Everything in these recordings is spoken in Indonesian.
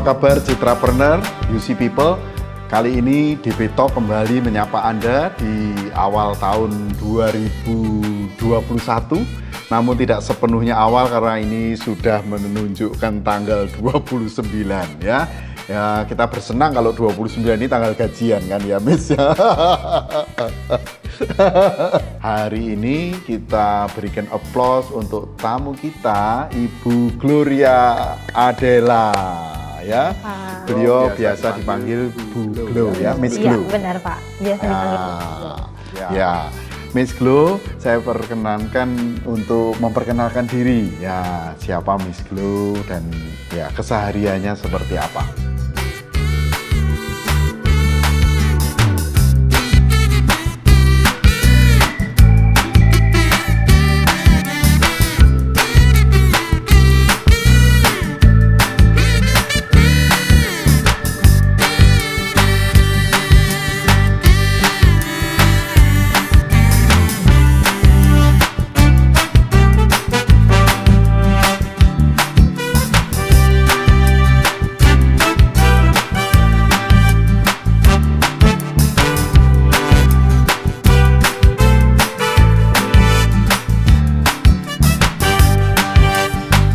kabar Citrapreneur, UC People? Kali ini DB Talk kembali menyapa Anda di awal tahun 2021. Namun tidak sepenuhnya awal karena ini sudah menunjukkan tanggal 29 ya. Ya, kita bersenang kalau 29 ini tanggal gajian kan ya, Miss ya. Hari ini kita berikan applause untuk tamu kita, Ibu Gloria Adela ya. Beliau biasa dipanggil Bu Glo ya, Miss Glo. Iya, benar Pak. Biasa dipanggil Miss Glo. Ya. Miss Glo, saya perkenankan untuk memperkenalkan diri. Ya, siapa Miss Glo dan ya kesehariannya seperti apa.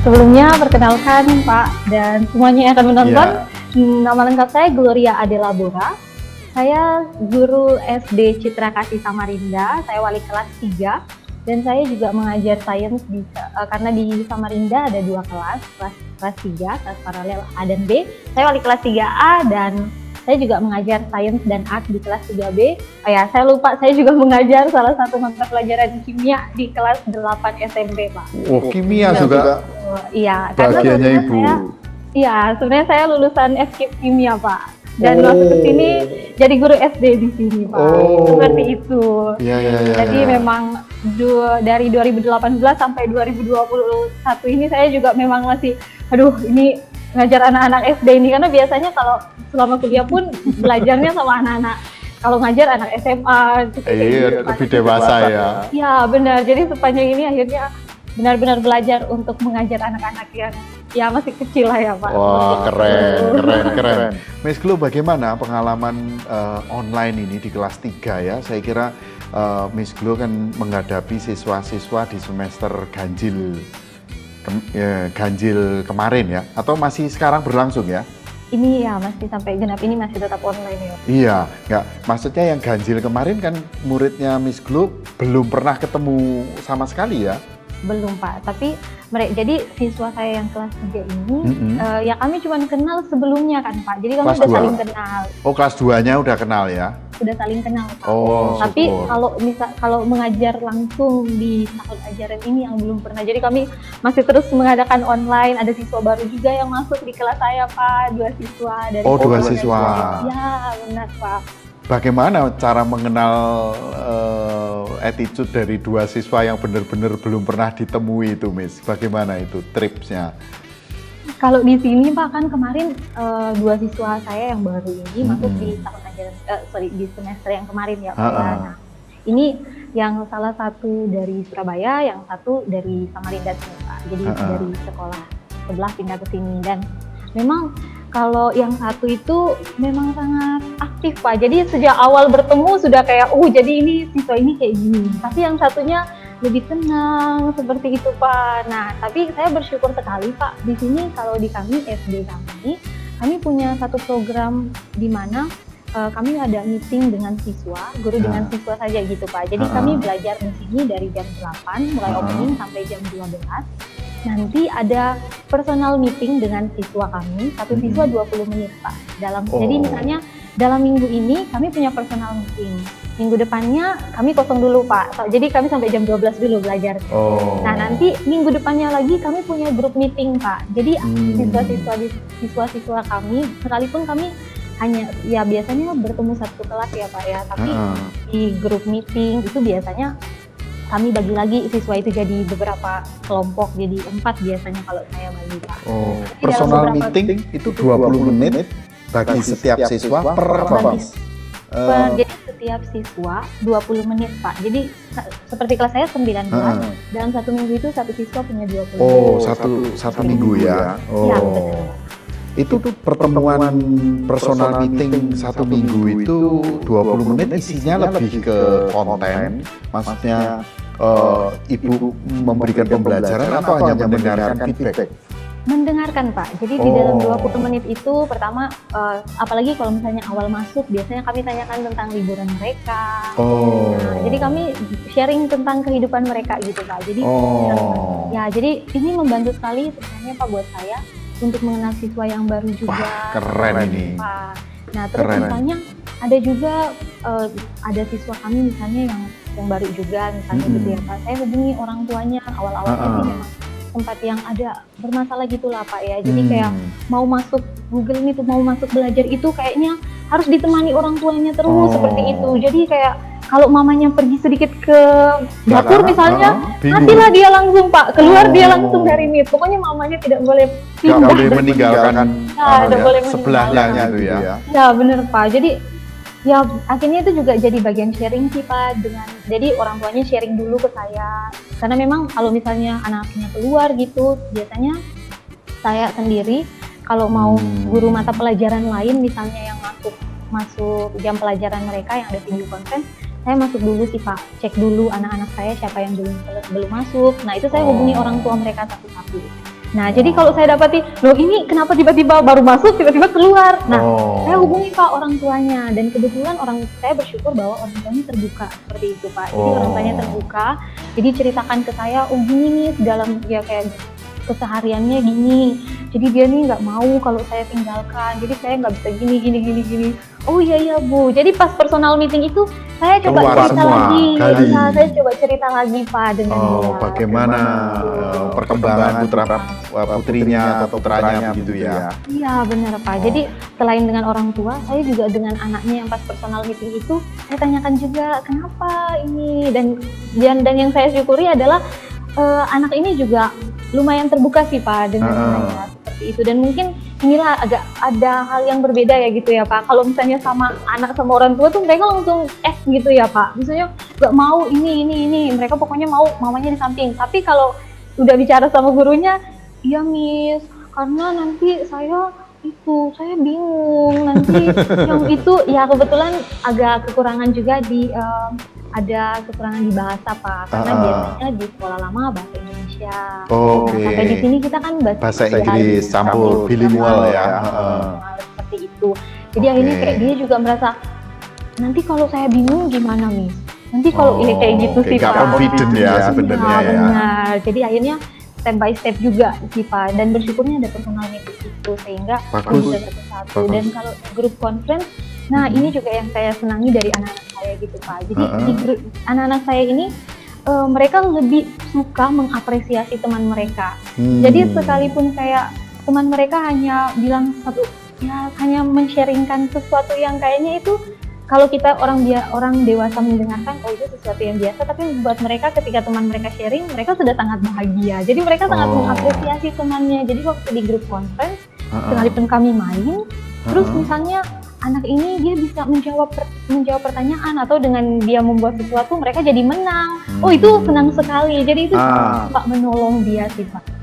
Sebelumnya perkenalkan Pak dan semuanya yang akan menonton. Nama lengkap saya Gloria Adela Bora. Saya guru SD Citra Kasih Samarinda. Saya wali kelas 3 dan saya juga mengajar sains karena di Samarinda ada 2 kelas 3, kelas paralel A dan B. Saya wali kelas 3A dan saya juga mengajar sains dan art di kelas 3B. Oh ya, saya lupa, saya juga mengajar salah satu mata pelajaran kimia di kelas 8 SMP, Pak. Oh, kimia juga? Iya, bagiannya Ibu. Sebenarnya saya lulusan FKIP kimia, Pak. Dan masuk ke sini jadi guru SD di sini, Pak. Seperti itu. Jadi memang dari 2018 sampai 2021 ini saya juga memang masih, ini ngajar anak-anak SD ini, karena biasanya kalau selama kuliah pun belajarnya sama anak-anak, kalau ngajar anak SMA lebih dewasa ya. Iya benar, jadi sepanjang ini akhirnya benar-benar belajar untuk mengajar anak-anak yang ya masih kecil lah ya Pak. Wah, keren. Miss Glo, bagaimana pengalaman online ini di kelas 3 ya? Saya kira Miss Glo kan menghadapi siswa-siswa di semester ganjil kemarin ya, atau masih sekarang berlangsung ya? Ini ya masih sampai genap ini masih tetap online ya. Iya, nggak, maksudnya yang ganjil kemarin kan muridnya Miss Glo belum pernah ketemu sama sekali ya? Belum Pak, tapi jadi siswa saya yang kelas 3 ini ya kami cuma kenal sebelumnya kan Pak, jadi kami kelas udah 2. saling kenal. Oh, kelas 2-nya udah kenal ya? Udah saling kenal Pak. Tapi kalau mengajar langsung di tahun ajaran ini yang belum pernah, jadi kami masih terus mengadakan online. Ada siswa baru juga yang masuk di kelas saya Pak, 2 siswa dari 2 siswa. Ya benar Pak. Bagaimana cara mengenal attitude dari 2 siswa yang benar-benar belum pernah ditemui itu, Miss? Bagaimana itu tripsnya? Kalau di sini Pak, kan kemarin 2 siswa saya yang baru ini masuk di tahun ajaran, di semester yang kemarin ya Pak. Nah, ini yang salah satu dari Surabaya, yang satu dari Samarinda sini Pak. Jadi dari sekolah sebelah pindah ke sini, dan memang kalau yang satu itu memang sangat aktif Pak. Jadi sejak awal bertemu sudah kayak, jadi ini siswa ini kayak gini. Tapi yang satunya lebih tenang seperti itu Pak. Nah, tapi saya bersyukur sekali Pak. Di sini kalau di kami SD kami punya satu program di mana kami ada meeting dengan siswa, guru dengan siswa saja gitu Pak. Jadi kami belajar di sini dari jam 8 mulai opening sampai jam 12. Nanti ada personal meeting dengan siswa kami, satu siswa 20 menit Pak. Jadi misalnya dalam minggu ini kami punya personal meeting. Minggu depannya kami kosong dulu Pak. Jadi kami sampai jam 12 dulu belajar. Nah, nanti minggu depannya lagi kami punya grup meeting Pak. Jadi siswa-siswa kami, sekalipun kami hanya ya biasanya bertemu satu kelas ya Pak ya, tapi di grup meeting itu biasanya kami bagi lagi siswa itu jadi beberapa kelompok, jadi 4 biasanya kalau saya bagi Pak. Personal meeting itu 20 menit bagi setiap siswa per apa? Jadi setiap siswa 20 menit Pak. Jadi seperti kelas saya 19, dalam satu minggu itu satu siswa punya 20 menit. Satu minggu ya? Iya, betul. Itu tuh pertemuan personal meeting 1 minggu itu 20 menit isinya lebih ke konten, maksudnya Ibu memberikan pembelajaran atau hanya mendengarkan feedback? Mendengarkan Pak, jadi di dalam 20 menit itu pertama, apalagi kalau misalnya awal masuk, biasanya kami tanyakan tentang liburan mereka. Nah, jadi kami sharing tentang kehidupan mereka gitu Pak. Jadi ya jadi ini membantu sekali sebenarnya Pak buat saya untuk mengenal siswa yang baru juga. Wah, keren ini. Pak. Nah terus misalnya ada juga ada siswa kami misalnya yang baru juga misalnya gitu ya Pak. Saya hubungi orang tuanya awal-awal sih memang tempat yang ada bermasalah gitulah Pak ya. Jadi kayak mau masuk Google Meet, mau masuk belajar itu kayaknya harus ditemani orang tuanya terus seperti itu. Jadi kayak kalau mamanya pergi sedikit ke dapur misalnya, matilah dia langsung Pak, keluar dia langsung dari Meet. Pokoknya mamanya tidak boleh pindah. Nggak boleh meninggalkan sebelahnya gitu ya. Ya bener Pak. Jadi ya akhirnya itu juga jadi bagian sharing sih Pak, jadi orang tuanya sharing dulu ke saya, karena memang kalau misalnya anaknya keluar gitu biasanya saya sendiri kalau mau guru mata pelajaran lain misalnya yang masuk jam pelajaran mereka yang ada video conference, saya masuk dulu sih Pak, cek dulu anak-anak saya siapa yang belum masuk. Nah itu saya hubungi orang tua mereka satu-satu. Nah, jadi kalau saya dapati, loh ini kenapa tiba-tiba baru masuk, tiba-tiba keluar. Nah, saya hubungi Pak orang tuanya, dan kebetulan saya bersyukur bahwa orang tuanya terbuka seperti itu Pak. Jadi orang tuanya terbuka, jadi ceritakan ke saya, oh gini nih dalam ya kayak kesehariannya gini. Jadi dia nih nggak mau kalau saya tinggalkan, jadi saya nggak bisa gini. Oh iya Bu. Jadi pas personal meeting itu saya coba cerita lagi. Nah, saya coba cerita lagi Pak dengan dia. Bagaimana perkembangan putrinya atau putranya begitu ya? Iya benar Pak. Jadi selain dengan orang tua, saya juga dengan anaknya yang pas personal meeting itu saya tanyakan juga kenapa ini, dan yang saya syukuri adalah anak ini juga lumayan terbuka sih Pak dengan saya seperti itu, dan mungkin inilah agak ada hal yang berbeda ya gitu ya Pak. Kalau misalnya sama anak sama orang tua tuh mereka langsung gitu ya Pak, misalnya nggak mau ini, mereka pokoknya mau mamanya di samping. Tapi kalau udah bicara sama gurunya, iya Miss, karena nanti saya bingung nanti yang itu ya kebetulan agak kekurangan juga ada kekurangan di bahasa Pak, karena biasanya di sekolah lama bahasa Indonesia. Sampai di sini kita kan bahasa Inggris campur bilingual ya. Seperti itu. Jadi akhirnya kayak dia juga merasa, nanti kalau saya bingung gimana Miss? Nanti kalau ini kayak gitu sih Pak. Gak confident ya sebenarnya ya. Benar. Jadi akhirnya step by step juga sih Pak, dan bersyukurnya ada personal meeting itu sehingga bisa satu-satu. Dan kalau grup conference, nah ini juga yang saya senangi dari anak-anak saya gitu Pak. Jadi di grup anak-anak saya ini mereka lebih suka mengapresiasi teman mereka. Jadi sekalipun kayak teman mereka hanya bilang hanya men-sharingkan sesuatu yang kayaknya itu kalau kita orang dewasa mendengarkan, oh itu sesuatu yang biasa, tapi buat mereka ketika teman mereka sharing, mereka sudah sangat bahagia. Jadi mereka sangat mengapresiasi temannya. Jadi waktu di grup conference, sekalipun kami main, terus misalnya anak ini dia bisa menjawab pertanyaan, atau dengan dia membuat sesuatu mereka jadi menang. Oh itu senang sekali. Jadi itu Pak menolong dia sih Pak.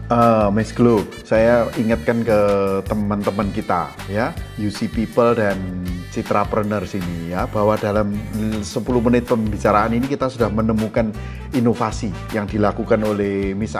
Miss Glo, saya ingatkan ke teman-teman kita ya, UC People dan Citrapreneur sini ya, bahwa dalam 10 menit pembicaraan ini kita sudah menemukan inovasi yang dilakukan oleh Miss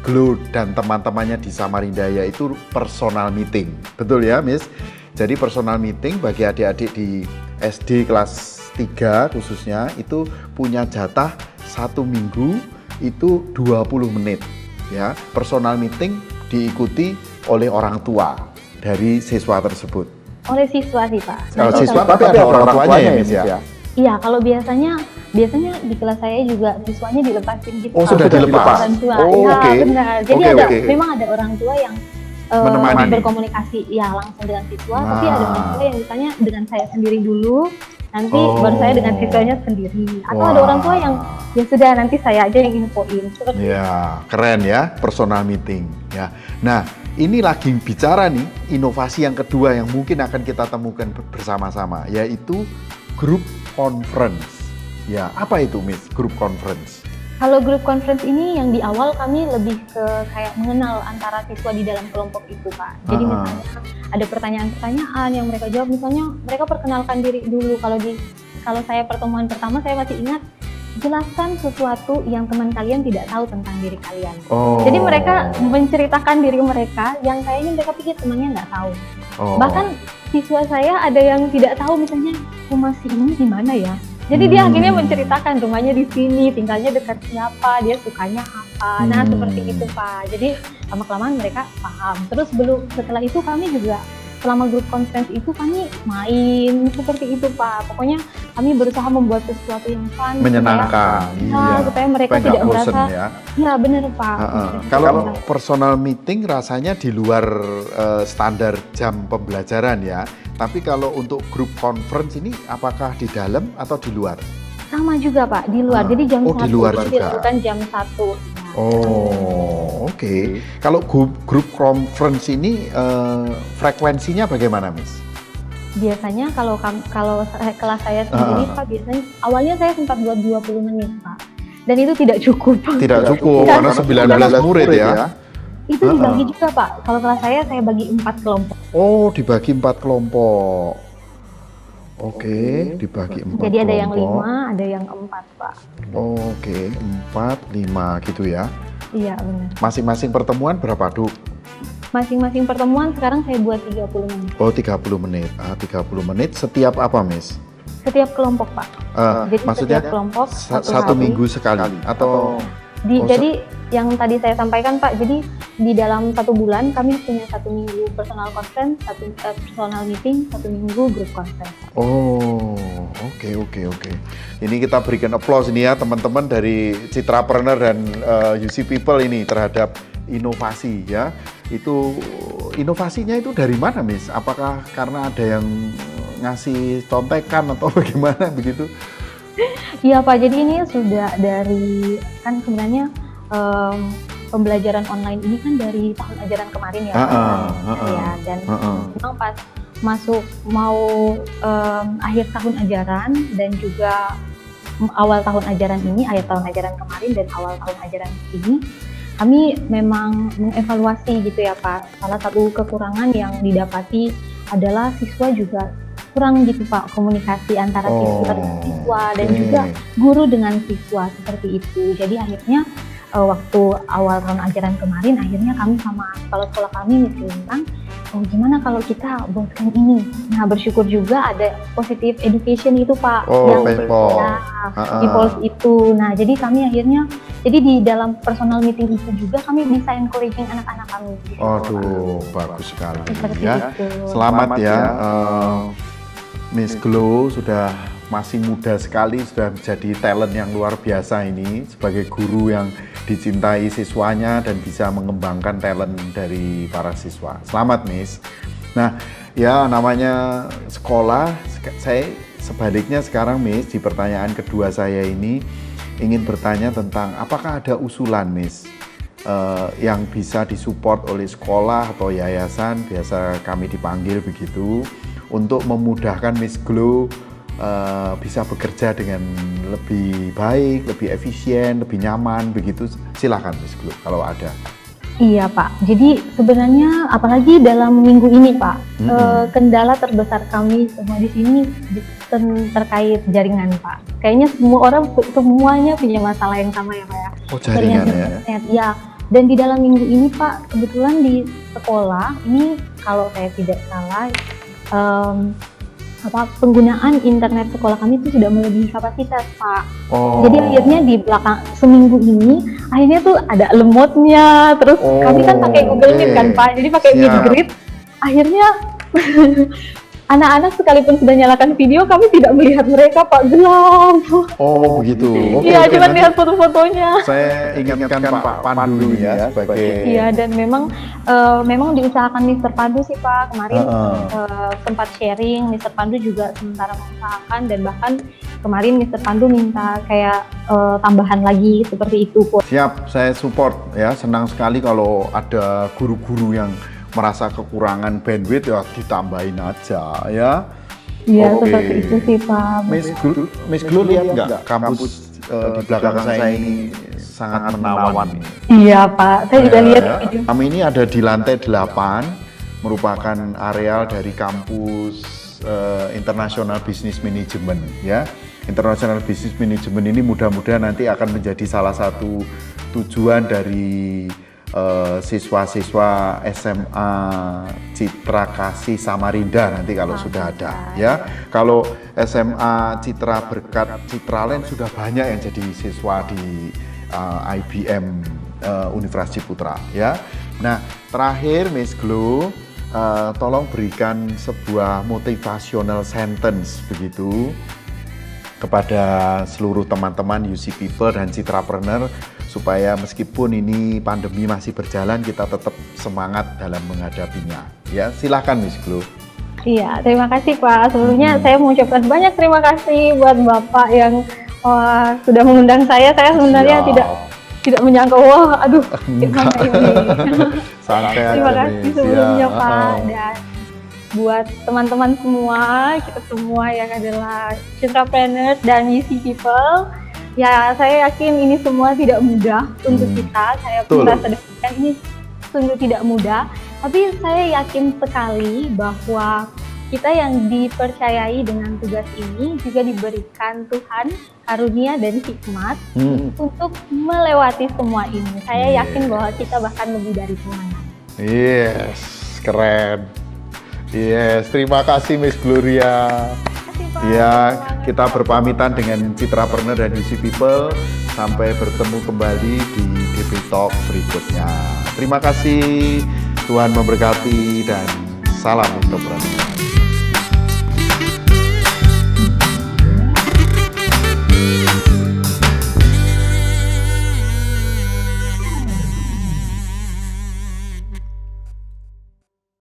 Glo dan teman-temannya di Samarinda, yaitu personal meeting. Betul ya Miss? Jadi personal meeting bagi adik-adik di SD kelas 3 khususnya itu punya jatah 1 minggu itu 20 menit. Ya, personal meeting diikuti oleh orang tua dari siswa tersebut. Oleh siswa sih Pak. Kalau siswa tapi ada orang tuanya ya Miss ya? Iya, kalau biasanya di kelas saya juga siswanya dilepasin gitu. Oh, sudah dilepas? Oke. Benar. Jadi memang ada orang tua yang berkomunikasi ya langsung dengan siswa, tapi ada orang tua yang misalnya dengan saya sendiri dulu, nanti baru saya dengan siswanya sendiri. Atau ada orang tua yang ya sudah nanti saya aja yang infoin. Ya, keren ya, personal meeting ya. Nah, ini lagi bicara nih inovasi yang kedua yang mungkin akan kita temukan bersama-sama, yaitu group conference. Ya, apa itu Miss, group conference? Kalau grup conference ini yang di awal kami lebih ke kayak mengenal antara siswa di dalam kelompok itu, Pak. Jadi misalnya ada pertanyaan-pertanyaan yang mereka jawab, misalnya mereka perkenalkan diri dulu. Kalau saya pertemuan pertama saya masih ingat, jelaskan sesuatu yang teman kalian tidak tahu tentang diri kalian. Jadi mereka menceritakan diri mereka yang kayaknya mereka pikir temannya nggak tahu. Bahkan siswa saya ada yang tidak tahu misalnya rumah si ini di mana ya. Jadi dia akhirnya menceritakan rumahnya di sini, tinggalnya dekat siapa, dia sukanya apa. Nah seperti itu Pak. Jadi lama-kelamaan mereka paham. Terus setelah itu kami juga selama grup conference itu kami main seperti itu Pak. Pokoknya kami berusaha membuat sesuatu yang fun, menyenangkan, supaya mereka tidak merasa. Ya benar Pak. Kalau personal meeting rasanya di luar standar jam pembelajaran ya. Tapi kalau untuk grup conference ini apakah di dalam atau di luar? Sama juga Pak, di luar. Jadi jam 1 dilakukan jam 1. Oke. Kalau grup conference ini frekuensinya bagaimana, Miss? Biasanya kalau kelas saya sendiri Pak, biasanya awalnya saya sempat buat 20 menit Pak. Dan itu tidak cukup. Tidak cukup karena 19 murid ya. Itu dibagi juga Pak. Kalau kelas saya bagi 4 kelompok. Oh, dibagi 4 kelompok. Oke, dibagi 4 Jadi ada kelompok. yang 5, ada yang 4 Pak. Oke, 4, 5 gitu ya. Iya benar. Masing-masing pertemuan berapa, Duk? Masing-masing pertemuan sekarang saya buat 30 menit. Oh, 30 menit. 30 menit setiap apa, Miss? Setiap kelompok Pak. Jadi maksudnya setiap kelompok satu minggu sekali atau jadi yang tadi saya sampaikan Pak, jadi di dalam 1 bulan kami punya 1 minggu personal conference, 1 personal meeting, 1 minggu group conference. Oh, oke. Ini kita berikan applause ini ya teman-teman dari Citrapreneur dan UC People ini terhadap inovasi ya. Itu inovasinya itu dari mana, Miss? Apakah karena ada yang ngasih contekan atau bagaimana begitu? Iya Pak, jadi ini sudah dari, kan sebenarnya pembelajaran online ini kan dari tahun ajaran kemarin ya, dan memang pas masuk mau akhir tahun ajaran dan juga awal tahun ajaran ini, akhir tahun ajaran kemarin dan awal tahun ajaran ini, kami memang mengevaluasi gitu ya Pak. Salah satu kekurangan yang didapati adalah siswa juga kurang gitu Pak, komunikasi antara siswa dan juga guru dengan siswa seperti itu. Jadi akhirnya waktu awal tahun ajaran kemarin, akhirnya kami sama kepala sekolah kami tentang gimana kalau kita buatkan ini. Nah bersyukur juga ada positive education itu Pak, yang di POLS itu. Nah jadi kami akhirnya, jadi di dalam personal meeting itu juga kami bisa encouraging anak-anak kami. Aduh, bagus sekali seperti ya. Itu. Selamat ya. Miss Glo sudah masih muda sekali, sudah menjadi talent yang luar biasa ini sebagai guru yang dicintai siswanya dan bisa mengembangkan talent dari para siswa. Selamat, Miss. Nah, ya namanya sekolah, saya sebaliknya sekarang, Miss, di pertanyaan kedua saya ini ingin bertanya tentang apakah ada usulan, Miss, yang bisa disupport oleh sekolah atau yayasan, biasa kami dipanggil begitu, untuk memudahkan Miss Glo bisa bekerja dengan lebih baik, lebih efisien, lebih nyaman begitu. Silahkan Miss Glo kalau ada. Iya Pak, jadi sebenarnya apalagi dalam minggu ini Pak, kendala terbesar kami semua di sini terkait jaringan Pak. Kayaknya semuanya punya masalah yang sama ya Pak ya. Oh, jaringan ya? Ya, dan di dalam minggu ini Pak, kebetulan di sekolah ini kalau saya tidak salah, penggunaan internet sekolah kami itu sudah melebihi kapasitas Pak. Jadi akhirnya di belakang seminggu ini akhirnya tuh ada lemotnya, terus kami kan pakai Google Meet kan Pak, jadi pakai Meet Grid. Akhirnya anak-anak sekalipun sudah nyalakan video, kami tidak melihat mereka Pak, gelap. Oh begitu. Iya, cuma lihat foto-fotonya. Saya ingatkan Pak Pandu ya sebagai. Iya, dan memang diusahakan Mr. Pandu sih Pak kemarin sempat sharing. Mr. Pandu juga sementara mengusahakan, dan bahkan kemarin Mr. Pandu minta kayak tambahan lagi seperti itu. Siap, saya support ya. Senang sekali kalau ada guru-guru yang merasa kekurangan bandwidth ya ditambahin aja ya. Iya, seperti itu sih Pak. Miss Glo lihat nggak kampus di belakang saya ini sangat menawan. Iya Pak, saya juga lihat Ya, video. kami ini ada di lantai 8, merupakan areal dari kampus International Business Management ya. International Business Management ini mudah-mudahan nanti akan menjadi salah satu tujuan dari siswa-siswa SMA Citra Kasih Samarinda nanti kalau sudah ada ya. Kalau SMA Citra Berkat Citraland sudah banyak yang jadi siswa di IBM Universitas Ciputra ya. Nah, terakhir Miss Glo, tolong berikan sebuah motivational sentence begitu kepada seluruh teman-teman UC People dan Citrapreneur supaya meskipun ini pandemi masih berjalan kita tetap semangat dalam menghadapinya. Ya, silahkan Miss Glo. Iya, terima kasih Pak. Sebelumnya saya mengucapkan banyak terima kasih buat Bapak yang sudah mengundang saya. Saya sebenarnya tidak menyangka, wah, aduh, gimana ini. Santai Terima aja, kasih Miss. sebelumnya Ya, Pak. Dan buat teman-teman semua, kita semua yang adalah Citrapreneurs dan UC People, ya saya yakin ini semua tidak mudah untuk kita. Saya pun Betul. merasa demikian, ini sungguh tidak mudah. Tapi saya yakin sekali bahwa kita yang dipercayai dengan tugas ini juga diberikan Tuhan karunia dan hikmat untuk melewati semua ini. Saya yakin bahwa kita bahkan lebih dari pemenang. Yes, keren. Yes, terima kasih Miss Gloria. Terima kasih Pak. Ya, Semangat. kita berpamitan dengan Citrapreneur dan UC People. Sampai bertemu kembali di DP Talk berikutnya. Terima kasih, Tuhan memberkati dan salam entrepreneur.